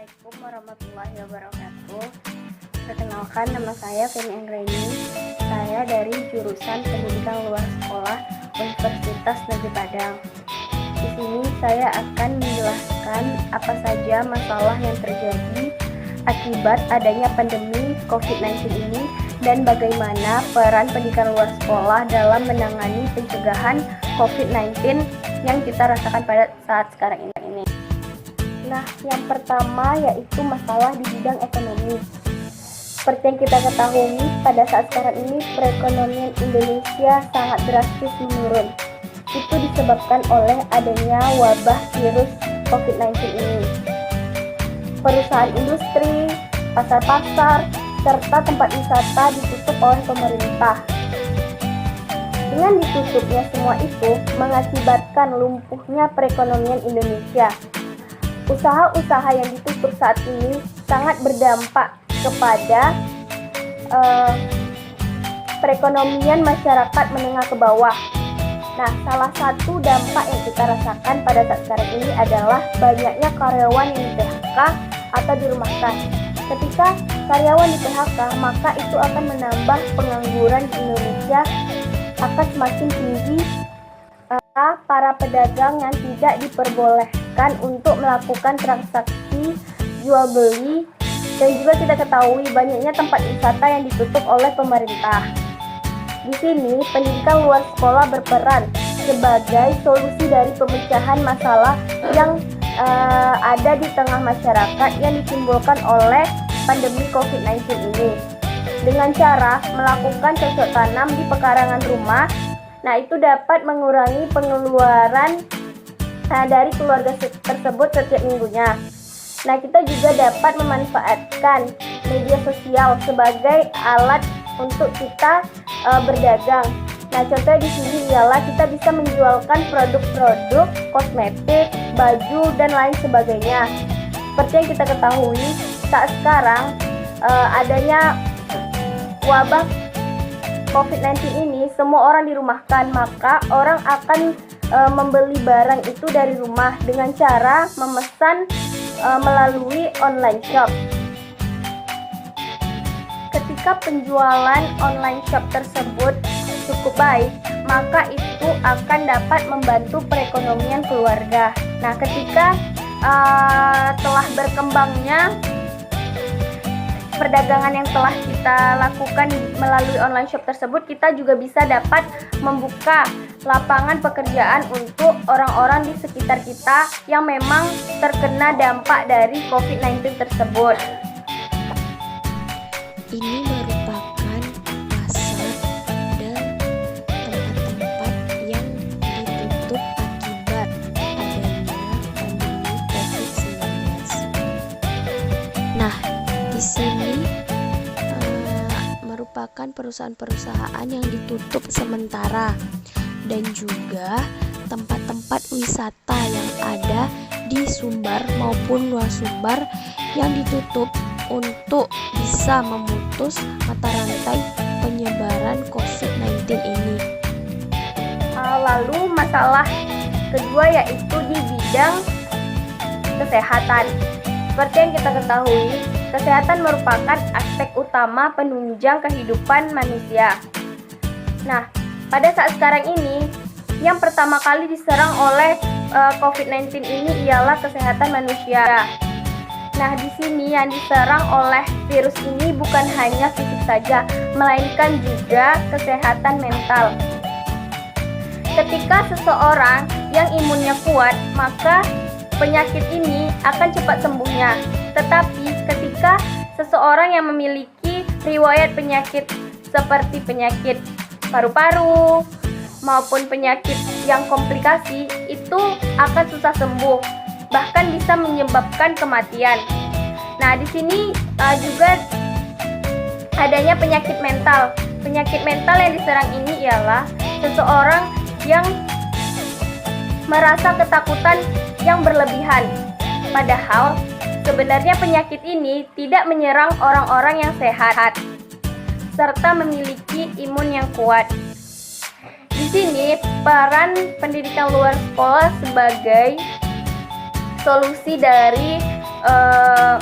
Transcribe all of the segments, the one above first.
Assalamualaikum warahmatullahi wabarakatuh. Perkenalkan, nama saya Feni Anggraini. Saya dari jurusan Pendidikan Luar Sekolah Universitas Negeri Padang. Di sini saya akan menjelaskan apa saja masalah yang terjadi akibat adanya pandemi COVID-19 ini dan bagaimana peran pendidikan luar sekolah dalam menangani pencegahan COVID-19 yang kita rasakan pada saat sekarang ini. Nah, yang pertama yaitu masalah di bidang ekonomi. Seperti yang kita ketahui, pada saat sekarang ini perekonomian Indonesia sangat drastis menurun. Itu disebabkan oleh adanya wabah virus COVID-19 ini. Perusahaan industri, pasar-pasar, serta tempat wisata ditutup oleh pemerintah. Dengan ditutupnya semua itu mengakibatkan lumpuhnya perekonomian Indonesia. Usaha-usaha yang ditutup saat ini sangat berdampak kepada perekonomian masyarakat menengah ke bawah. Nah, salah satu dampak yang kita rasakan pada saat sekarang ini adalah banyaknya karyawan yang di PHK atau dirumahkan. Ketika karyawan di PHK, maka itu akan menambah pengangguran di Indonesia akan semakin tinggi. Para pedagang yang tidak diperbolehkan untuk melakukan transaksi jual beli, dan juga kita ketahui banyaknya tempat wisata yang ditutup oleh pemerintah. Di sini pendidikan luar sekolah berperan sebagai solusi dari pemecahan masalah yang ada di tengah masyarakat yang ditimbulkan oleh pandemi COVID-19 ini. Dengan cara melakukan cocok tanam di pekarangan rumah, nah itu dapat mengurangi pengeluaran dari keluarga tersebut setiap minggunya. Nah, kita juga dapat memanfaatkan media sosial sebagai alat untuk kita berdagang. Nah, contohnya di sini ialah kita bisa menjualkan produk-produk kosmetik, baju, dan lain sebagainya. Seperti yang kita ketahui, saat sekarang adanya wabah COVID-19 ini, semua orang dirumahkan, maka orang akan membeli barang itu dari rumah dengan cara memesan melalui online shop. Ketika penjualan online shop tersebut cukup baik, maka itu akan dapat membantu perekonomian keluarga. Nah, ketika telah berkembangnya perdagangan yang telah kita lakukan melalui online shop tersebut, kita juga bisa dapat membuka lapangan pekerjaan untuk orang-orang di sekitar kita yang memang terkena dampak dari COVID-19 tersebut. Ini merupakan pasar dan tempat-tempat yang ditutup akibat adanya pandemi COVID-19. Nah, di sini merupakan perusahaan-perusahaan yang ditutup sementara dan juga tempat-tempat wisata yang ada di Sumbar maupun luar Sumbar yang ditutup untuk bisa memutus mata rantai penyebaran COVID-19 ini. Lalu masalah kedua yaitu di bidang kesehatan. Seperti yang kita ketahui, kesehatan merupakan aspek utama penunjang kehidupan manusia. Nah, pada saat sekarang ini, yang pertama kali diserang oleh COVID-19 ini ialah kesehatan manusia. Nah, di sini yang diserang oleh virus ini bukan hanya fisik saja, melainkan juga kesehatan mental. Ketika seseorang yang imunnya kuat, maka penyakit ini akan cepat sembuhnya. Tetapi ketika seseorang yang memiliki riwayat penyakit seperti penyakit paru-paru maupun penyakit yang komplikasi, itu akan susah sembuh, bahkan bisa menyebabkan kematian. Nah, di sini juga adanya penyakit mental. Penyakit mental yang diserang ini ialah seseorang yang merasa ketakutan yang berlebihan. Padahal sebenarnya penyakit ini tidak menyerang orang-orang yang sehat serta memiliki imun yang kuat. Di sini peran pendidikan luar sekolah sebagai solusi dari eh,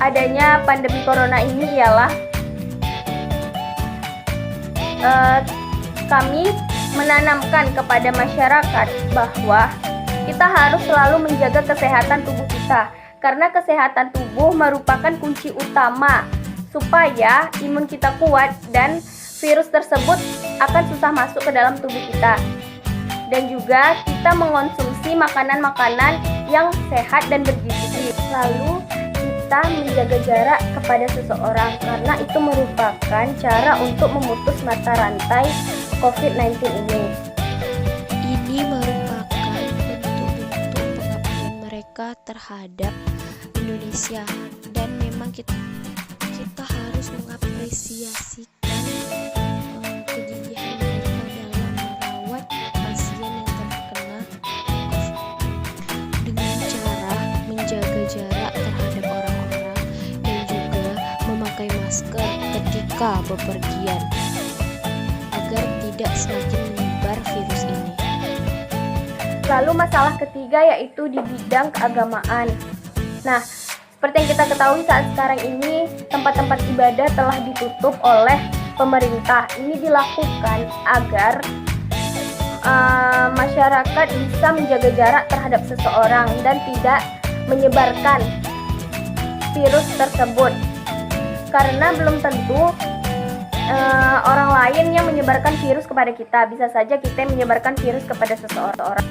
adanya pandemi corona ini ialah kami menanamkan kepada masyarakat bahwa kita harus selalu menjaga kesehatan tubuh kita, karena kesehatan tubuh merupakan kunci utama supaya imun kita kuat dan virus tersebut akan susah masuk ke dalam tubuh kita. Dan juga kita mengonsumsi makanan-makanan yang sehat dan bergizi. Lalu kita menjaga jarak kepada seseorang, karena itu merupakan cara untuk memutus mata rantai COVID-19 ini. Ini merupakan bentuk-bentuk pengabdian mereka terhadap Indonesia, dan memang kita harus mengapresiasikan kegigihan mereka dalam merawat pasien yang terkena COVID dengan cara menjaga jarak terhadap orang-orang dan juga memakai masker ketika bepergian agar tidak semakin menyebar virus ini. Lalu masalah ketiga yaitu di bidang keagamaan. Nah, seperti yang kita ketahui saat sekarang ini tempat-tempat ibadah telah ditutup oleh pemerintah. Ini dilakukan agar masyarakat bisa menjaga jarak terhadap seseorang dan tidak menyebarkan virus tersebut. Karena belum tentu orang lain yang menyebarkan virus kepada kita. Bisa saja kita menyebarkan virus kepada seseorang.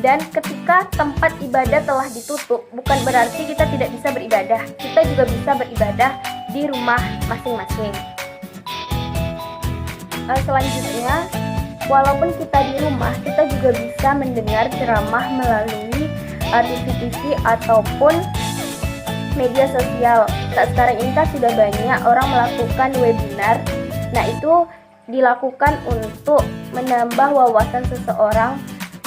Dan ketika tempat ibadah telah ditutup, bukan berarti kita tidak bisa beribadah. Kita juga bisa beribadah di rumah masing-masing. Selanjutnya, walaupun kita di rumah, kita juga bisa mendengar ceramah melalui TV ataupun media sosial. Saat sekarang ini kan sudah banyak orang melakukan webinar. Nah, itu dilakukan untuk menambah wawasan seseorang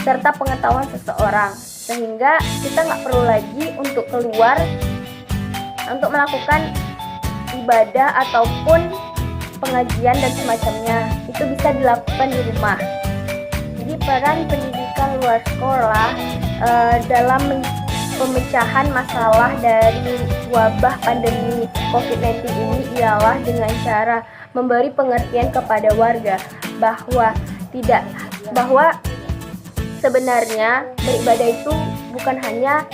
serta pengetahuan seseorang, sehingga kita nggak perlu lagi untuk keluar untuk melakukan ibadah ataupun pengajian dan semacamnya. Itu bisa dilakukan di rumah. Jadi peran pendidikan luar sekolah dalam pemecahan masalah dari wabah pandemi COVID-19 ini ialah dengan cara memberi pengertian kepada warga bahwa sebenarnya beribadah itu bukan hanya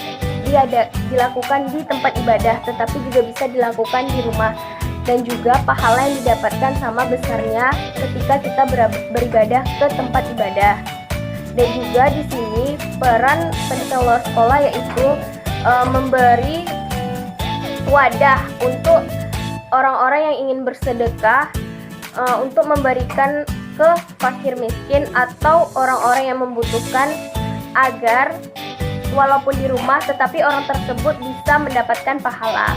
dilakukan di tempat ibadah, tetapi juga bisa dilakukan di rumah, dan juga pahala yang didapatkan sama besarnya ketika kita beribadah ke tempat ibadah. Dan juga di sini peran pendidikan luar sekolah yaitu memberi wadah untuk orang-orang yang ingin bersedekah, untuk memberikan ke fakir miskin atau orang-orang yang membutuhkan, agar walaupun di rumah tetapi orang tersebut bisa mendapatkan pahala.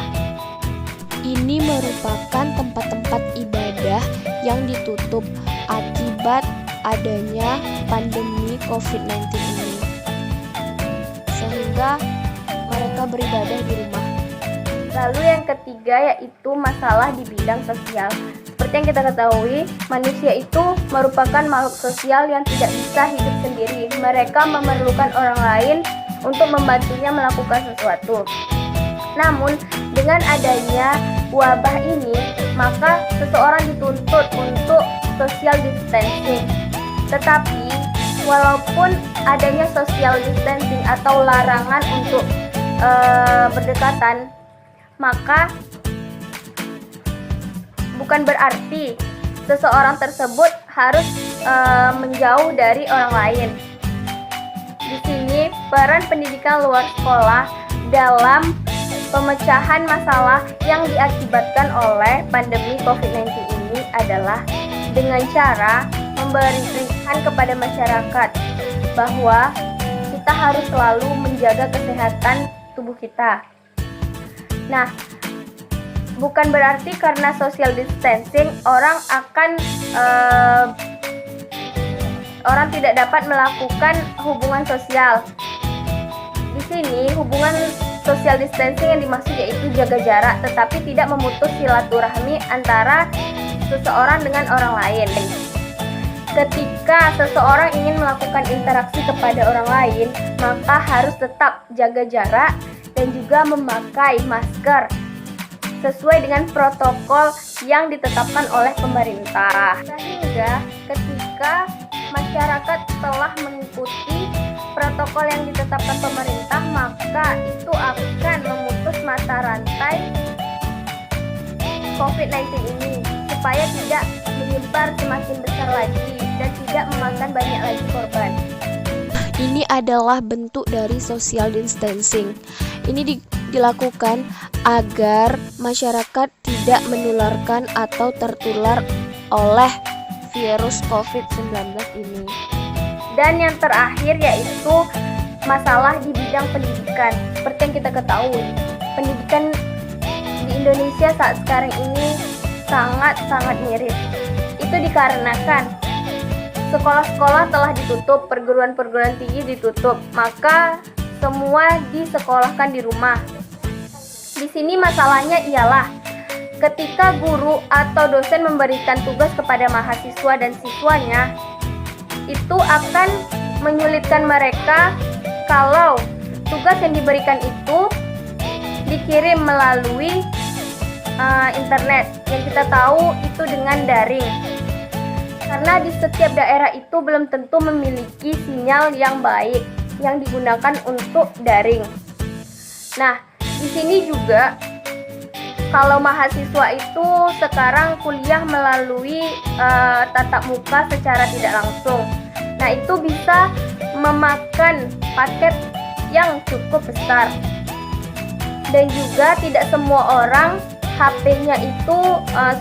Ini merupakan tempat-tempat ibadah yang ditutup akibat adanya pandemi COVID-19 ini, sehingga mereka beribadah di rumah. Lalu yang ketiga yaitu masalah di bidang sosial. Seperti yang kita ketahui, manusia itu merupakan makhluk sosial yang tidak bisa hidup sendiri. Mereka memerlukan orang lain untuk membantunya melakukan sesuatu. Namun, dengan adanya wabah ini, maka seseorang dituntut untuk social distancing. Tetapi, walaupun adanya social distancing atau larangan untuk berdekatan, maka bukan berarti seseorang tersebut harus menjauh dari orang lain. Di sini peran pendidikan luar sekolah dalam pemecahan masalah yang diakibatkan oleh pandemi COVID-19 ini adalah dengan cara memberikan kepada masyarakat bahwa kita harus selalu menjaga kesehatan tubuh kita. Nah, bukan berarti karena social distancing orang tidak dapat melakukan hubungan sosial. Di sini hubungan social distancing yang dimaksud yaitu jaga jarak, tetapi tidak memutus silaturahmi antara seseorang dengan orang lain. Ketika seseorang ingin melakukan interaksi kepada orang lain, maka harus tetap jaga jarak dan dan juga memakai masker sesuai dengan protokol yang ditetapkan oleh pemerintah. Sehingga ketika masyarakat telah mengikuti protokol yang ditetapkan pemerintah, maka itu akan memutus mata rantai COVID-19 ini supaya tidak menyebar semakin besar lagi dan tidak memakan banyak lagi korban. Ini adalah bentuk dari social distancing. Ini dilakukan agar masyarakat tidak menularkan atau tertular oleh virus COVID-19 ini. Dan yang terakhir yaitu masalah di bidang pendidikan. Seperti yang kita ketahui, pendidikan di Indonesia saat sekarang ini sangat-sangat miris. Itu dikarenakan sekolah-sekolah telah ditutup, perguruan-perguruan tinggi ditutup, maka semua disekolahkan di rumah. Di sini masalahnya ialah ketika guru atau dosen memberikan tugas kepada mahasiswa dan siswanya, itu akan menyulitkan mereka kalau tugas yang diberikan itu dikirim melalui internet, yang kita tahu itu dengan daring. Karena di setiap daerah itu belum tentu memiliki sinyal yang baik yang digunakan untuk daring. Nah, di sini juga kalau mahasiswa itu sekarang kuliah melalui tatap muka secara tidak langsung. Nah, itu bisa memakan paket yang cukup besar. Dan juga tidak semua orang HP-nya itu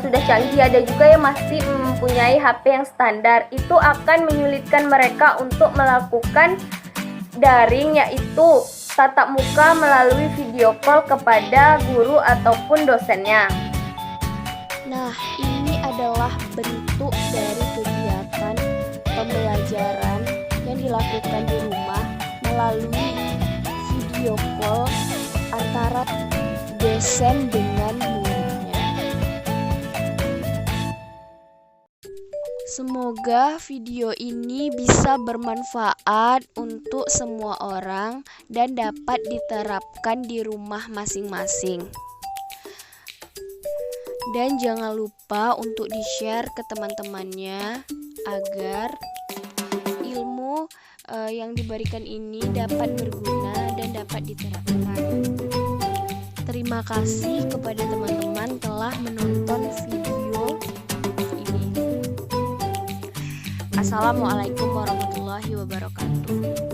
sudah canggih, ada juga yang masih mempunyai HP yang standar. Itu akan menyulitkan mereka untuk melakukan daring, yaitu tatap muka melalui video call kepada guru ataupun dosennya. Nah, ini adalah bentuk dari kegiatan pembelajaran yang dilakukan di rumah melalui video call antara dosen dengan muridnya. Semoga video ini bisa bermanfaat untuk semua orang dan dapat diterapkan di rumah masing-masing. Dan jangan lupa untuk di-share ke teman-temannya agar ilmu yang diberikan ini dapat berguna dan dapat diterapkan. Terima kasih kepada teman-teman telah menonton video ini. Assalamualaikum warahmatullahi wabarakatuh.